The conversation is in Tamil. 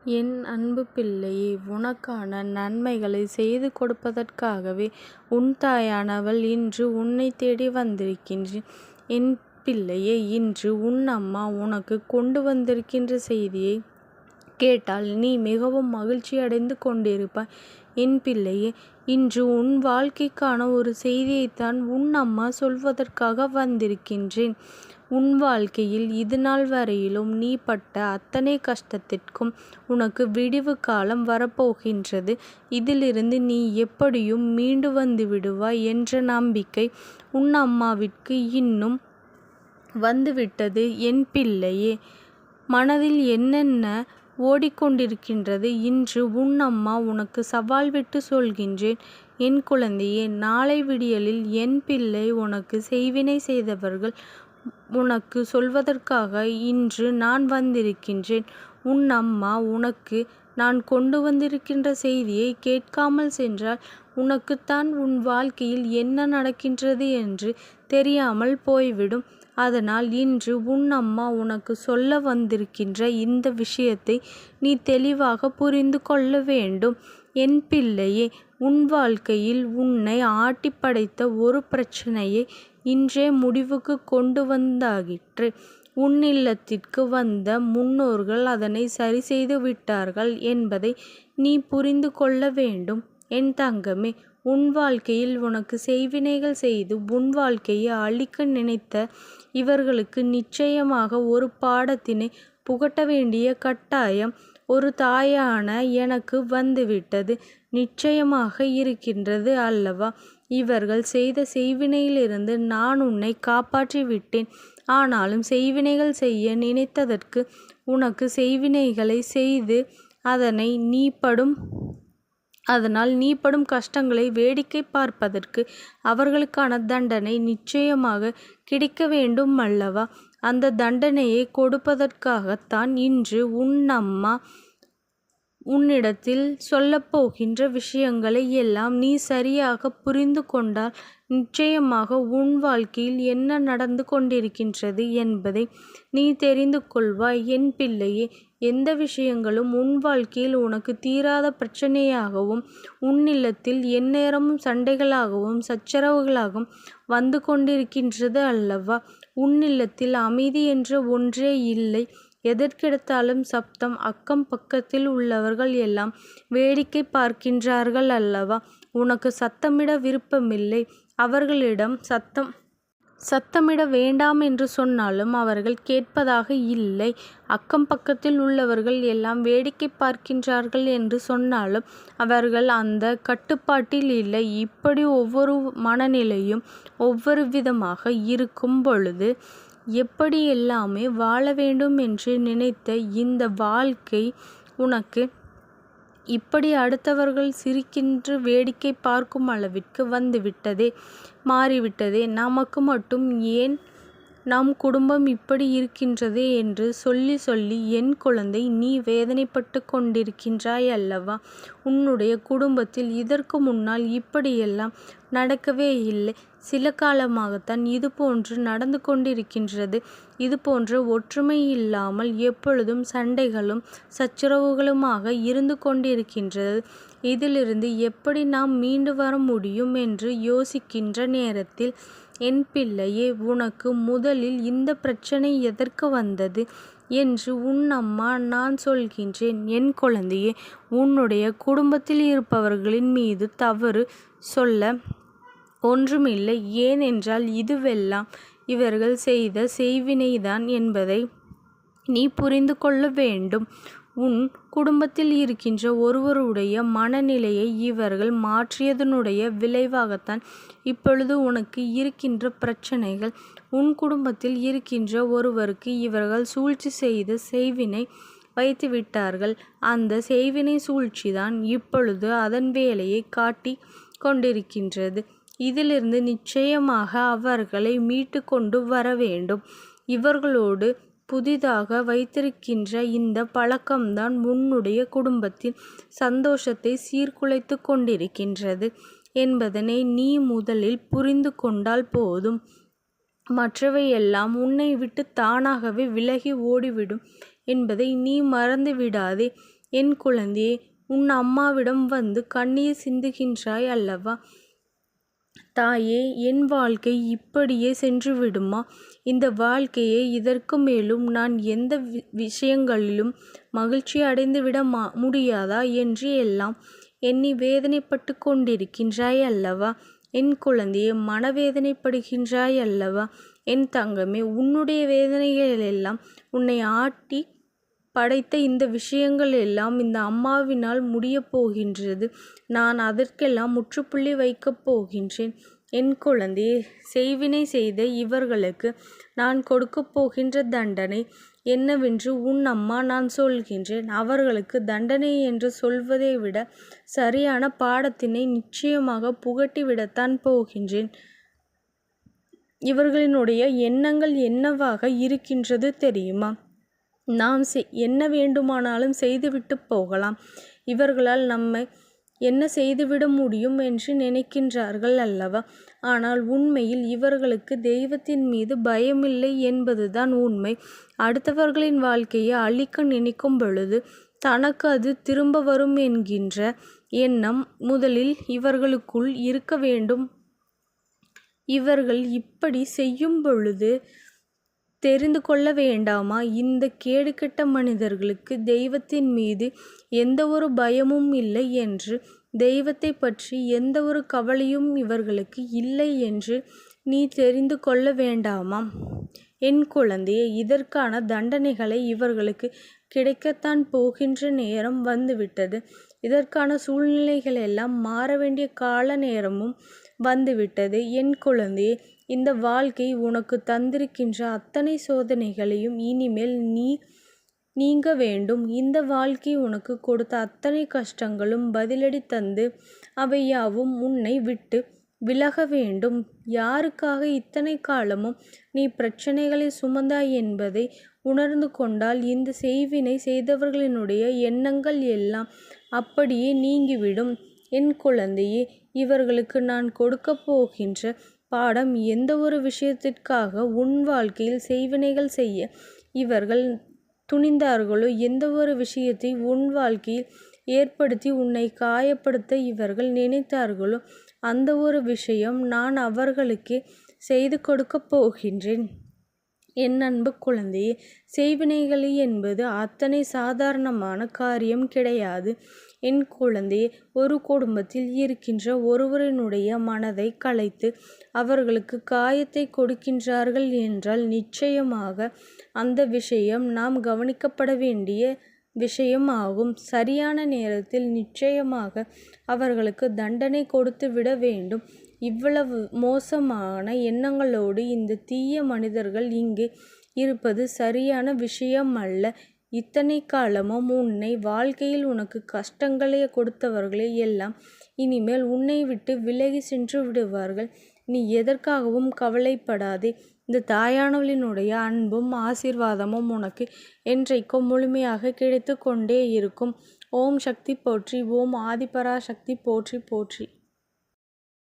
என் அன்பு பிள்ளையே, உனக்கான நன்மைகளைச் செய்து கொடுப்பதற்காகவே உன் தாயானவள் இன்று உன்னைத் தேடி வந்திருக்கின்றேன். என் பிள்ளையே, இன்று உன் அம்மா உனக்குக் கொண்டு வந்திருக்கின்ற செய்தியைக் கேட்டால் நீ மிகவும் மகிழ்ச்சியடைந்து கொண்டிருப்பாய். என் பிள்ளையே, இன்று உன் வாழ்க்கைக்கான ஒரு செய்தியைத்தான் உன் அம்மா சொல்வதற்காக வந்திருக்கின்றேன். உன் வாழ்க்கையில் இதுநாள் வரையிலும் நீ பட்ட அத்தனை கஷ்டத்திற்கும் உனக்கு விடிவு காலம் வரப்போகின்றது. இதிலிருந்து நீ எப்படியும் மீண்டு வந்து விடுவாய் என்ற நம்பிக்கை உன் அம்மாவிற்கு இன்னும் வந்துவிட்டது. என் பிள்ளையே, மனதில் என்னென்ன ஓடிக்கொண்டிருக்கின்றது? இன்று உன் அம்மா உனக்கு சவால் விட்டு சொல்கின்றேன். என் குழந்தையே, நாளை விடியலில் என் பிள்ளை உனக்கு செய்வினை செய்தவர்கள் உனக்கு சொல்வதற்காக இன்று நான் வந்திருக்கின்றேன். உன் அம்மா உனக்கு நான் கொண்டு வந்திருக்கின்ற செய்தியை கேட்காமல் சென்றால் உனக்குத்தான் உன் வாழ்க்கையில் என்ன நடக்கின்றது என்று தெரியாமல் போய்விடும். அதனால் இன்று உன் அம்மா உனக்கு சொல்ல வந்திருக்கின்ற இந்த விஷயத்தை நீ தெளிவாக புரிந்து கொள்ள வேண்டும். என் பிள்ளையே, உன் வாழ்க்கையில் உன்னை ஆட்டி படைத்த ஒரு பிரச்சனையை இன்றே முடிவுக்கு கொண்டு வந்தாகிற்று. உன் இல்லத்திற்கு வந்த முன்னோர்கள் அதனை சரி செய்து விட்டார்கள் என்பதை நீ புரிந்து கொள்ள வேண்டும். என் தங்கமே, உன் வாழ்க்கையில் உனக்கு செய்வினைகள் செய்து உன் வாழ்க்கையை அழிக்க நினைத்த இவர்களுக்கு நிச்சயமாக ஒரு பாடத்தினை புகட்ட வேண்டிய கட்டாயம் ஒரு தாயான எனக்கு வந்துவிட்டது. நிச்சயமாக இருக்கின்றது அல்லவா? இவர்கள் செய்த செய்வினையிலிருந்து நான் உன்னை காப்பாற்றி விட்டேன். ஆனாலும் செய்வினைகள் செய்ய நினைத்ததற்கு உனக்கு செய்வினைகளை செய்து அதனால் நீ படும் கஷ்டங்களை வேடிக்கை பார்ப்பதற்கு அவர்களுக்கான தண்டனை நிச்சயமாக கிடைக்க வேண்டும் அல்லவா? அந்த தண்டனையை கொடுப்பதற்காகத்தான் இன்று உன் அம்மா உன்னிடத்தில் சொல்லப்போகின்ற விஷயங்களை எல்லாம் நீ சரியாக புரிந்து கொண்டால் நிச்சயமாக உன் வாழ்க்கையில் என்ன நடந்து கொண்டிருக்கின்றது என்பதை நீ தெரிந்து கொள்வாய். என் பிள்ளையே, எந்த விஷயங்களும் உன் வாழ்க்கையில் உனக்கு தீராத பிரச்சனையாகவும் உன் இல்லத்தில் எந்நேரமும் சண்டைகளாகவும் சச்சரவுகளாகவும் வந்து கொண்டிருக்கின்றது அல்லவா? உன் இல்லத்தில் அமைதி என்ற ஒன்றே இல்லை. எதற்கெடுத்தாலும் சப்தம். அக்கம் பக்கத்தில் உள்ளவர்கள் எல்லாம் வேடிக்கை பார்க்கின்றார்கள் அல்லவா? உனக்கு சத்தமிட விருப்பமில்லை. அவர்களிடம் சத்தமிட வேண்டாம் என்று சொன்னாலும் அவர்கள் கேட்பதாக இல்லை. அக்கம் பக்கத்தில் உள்ளவர்கள் எல்லாம் வேடிக்கை பார்க்கின்றார்கள் என்று சொன்னாலும் அவர்கள் அந்த கட்டுப்பாட்டில் இல்லை. இப்படி ஒவ்வொரு மனநிலையும் ஒவ்வொரு விதமாக இருக்கும் பொழுது எப்படி எல்லாமே வாழ வேண்டும் என்று நினைத்த இந்த வாழ்க்கை உனக்கு இப்படி அடுத்தவர்கள் சிரிக்கின்ற வேடிக்கை பார்க்கும் அளவிற்கு மாறிவிட்டதே. நமக்கு மட்டும் ஏன் நம் குடும்பம் இப்படி இருக்கின்றதே என்று சொல்லி சொல்லி என் குழந்தை நீ வேதனைப்பட்டு கொண்டிருக்கின்றாய் அல்லவா? உன்னுடைய குடும்பத்தில் இதற்கு முன்னால் இப்படியெல்லாம் நடக்கவே இல்லை. சில காலமாகத்தான் இது போன்று நடந்து கொண்டிருக்கின்றது. இது போன்ற ஒற்றுமை இல்லாமல் எப்பொழுதும் சண்டைகளும் சச்சரவுகளுமாக இருந்து கொண்டிருக்கின்றது. இதிலிருந்து எப்படி நாம் மீண்டு வர முடியும் என்று யோசிக்கின்ற நேரத்தில் என் பிள்ளையே, உனக்கு முதலில் இந்த பிரச்சனை எதற்கு வந்தது என்று உன் அம்மா நான் சொல்கின்றேன். என் குழந்தையே, உன்னுடைய குடும்பத்தில் இருப்பவர்களின் மீது தவறு சொல்ல ஒன்றுமில்லை. ஏனென்றால் இதுவெல்லாம் இவர்கள் செய்த செய்வினைதான் என்பதை நீ புரிந்து கொள்ள வேண்டும். உன் குடும்பத்தில் இருக்கின்ற ஒருவருடைய மனநிலையை இவர்கள் மாற்றியதனுடைய விளைவாகத்தான் இப்பொழுது உனக்கு இருக்கின்ற பிரச்சனைகள். உன் குடும்பத்தில் இருக்கின்ற ஒருவருக்கு இவர்கள் சூழ்ச்சி செய்து செய்வினை வைத்து விட்டார்கள். அந்த செய்வினை சூழ்ச்சிதான் இப்பொழுது அதன் வேலையை காட்டி கொண்டிருக்கின்றது. இதிலிருந்து நிச்சயமாக அவர்களை மீட்டு கொண்டு வர வேண்டும். இவர்களோடு புதிதாக வைத்திருக்கின்ற இந்த பழக்கம்தான் உன்னுடைய குடும்பத்தின் சந்தோஷத்தை சீர்குலைத்து கொண்டிருக்கின்றது என்பதனை நீ முதலில் புரிந்து கொண்டால் போதும். மற்றவையெல்லாம் உன்னை விட்டு தானாகவே விலகி ஓடிவிடும் என்பதை நீ மறந்து விடாதே. என் குழந்தையே, உன் அம்மாவிடம் வந்து கண்ணீர் சிந்துகின்றாய் அல்லவா? தாயே, என் வாழ்க்கை இப்படியே சென்று விடுமா? இந்த வாழ்க்கையை இதற்கு மேலும் நான் எந்த விஷயங்களிலும் மகிழ்ச்சி அடைந்துவிட முடியாதா என்று எல்லாம் எண்ணி வேதனைப்பட்டு கொண்டிருக்கின்றாய் அல்லவா? என் குழந்தையே, மனவேதனைப்படுகின்றாய் அல்லவா? என் தங்கமே, உன்னுடைய வேதனைகள் எல்லாம் உன்னை ஆட்டி படைத்த இந்த விஷயங்கள் எல்லாம் இந்த அம்மாவினால் முடியப் போகின்றது. நான் அதற்கெல்லாம் முற்றுப்புள்ளி வைக்கப் போகின்றேன். என் குழந்தையே, செய்வினை செய்த இவர்களுக்கு நான் கொடுக்கப் போகின்ற தண்டனை என்னவென்று உன் அம்மா நான் சொல்கின்றேன். அவர்களுக்கு தண்டனை என்று சொல்வதை விட சரியான பாடத்தினை நிச்சயமாக புகட்டிவிடத்தான் போகின்றேன். இவர்களினுடைய எண்ணங்கள் என்னவாக இருக்கின்றது தெரியுமா? நாம் என்ன வேண்டுமானாலும் செய்துவிட்டு போகலாம். இவர்களால் நம்மை என்ன செய்துவிட முடியும் என்று நினைக்கின்றார்கள் அல்லவா? ஆனால் உண்மையில் இவர்களுக்கு தெய்வத்தின் மீது பயமில்லை என்பதுதான் உண்மை. அடுத்தவர்களின் வாழ்க்கையை அழிக்க நினைக்கும் பொழுது தனக்கு அது திரும்ப வரும் என்கின்ற எண்ணம் முதலில் இவர்களுக்குள் இருக்க வேண்டும். இவர்கள் இப்படி செய்யும் பொழுது தெரிந்து கொள்ள வேண்டாமா? இந்த கேடுகெட்ட மனிதர்களுக்கு தெய்வத்தின் மீது எந்த ஒரு பயமும் இல்லை என்று, தெய்வத்தை பற்றி எந்த ஒரு கவலையும் இவர்களுக்கு இல்லை என்று நீ தெரிந்து கொள்ள வேண்டாமா? என் குழந்தையே, இதற்கான தண்டனைகளை இவர்களுக்கு கிடைக்கத்தான் போகின்ற நேரம் வந்துவிட்டது. இதற்கான சூழ்நிலைகள் எல்லாம் மாற வேண்டிய கால நேரமும் வந்துவிட்டது. என் குழந்தையே, இந்த வாழ்க்கை உனக்கு தந்திருக்கின்ற அத்தனை சோதனைகளையும் இனிமேல் நீங்க வேண்டும். இந்த வாழ்க்கை உனக்கு கொடுத்த அத்தனை கஷ்டங்களும் பதிலடி தந்து அவை யாவும் உன்னை விட்டு விலக வேண்டும். யாருக்காக இத்தனை காலமும் நீ பிரச்சனைகளை சுமந்தாய் என்பதை உணர்ந்து கொண்டால் இந்த செய்வினை செய்தவர்களினுடைய எண்ணங்கள் எல்லாம் அப்படியே நீங்கிவிடும். என் குழந்தையே, இவர்களுக்கு நான் கொடுக்க போகின்ற பாடம், எந்த ஒரு விஷயத்திற்காக உன் வாழ்க்கையில் செய்வினைகள் செய்ய இவர்கள் துணிந்தார்களோ, எந்த ஒரு விஷயத்தை உன் வாழ்க்கையில் ஏற்படுத்தி உன்னை காயப்படுத்த இவர்கள் நினைத்தார்களோ, அந்த ஒரு விஷயம் நான் அவர்களுக்கே செய்து கொடுக்கப் போகின்றேன். என் அன்பு குழந்தையே, செய்வினைகள் என்பது அத்தனை சாதாரணமான காரியம் கிடையாது. என் குழந்தையே, ஒரு குடும்பத்தில் இருக்கின்ற ஒருவரினுடைய மனதை கலைத்து அவர்களுக்கு காயத்தை கொடுக்கின்றார்கள் என்றால் நிச்சயமாக அந்த விஷயம் நாம் கவனிக்கப்பட வேண்டிய விஷயம் ஆகும். சரியான நேரத்தில் நிச்சயமாக அவர்களுக்கு தண்டனை கொடுத்து விட வேண்டும். இவ்வளவு மோசமான எண்ணங்களோடு இந்த தீய மனிதர்கள் இங்கே இருப்பது சரியான விஷயம் அல்ல. இத்தனை காலமும் உன்னை வாழ்க்கையில் உனக்கு கஷ்டங்களை கொடுத்தவர்களே எல்லாம் இனிமேல் உன்னை விட்டு விலகி சென்று விடுவார்கள். நீ எதற்காகவும் கவலைப்படாதே. இந்த தாயானவளினுடைய அன்பும் ஆசீர்வாதமும் உனக்கு என்றைக்கும் முழுமையாக கிடைத்து கொண்டே இருக்கும். ஓம் சக்தி போற்றி. ஓம் ஆதிபராசக்தி போற்றி போற்றி.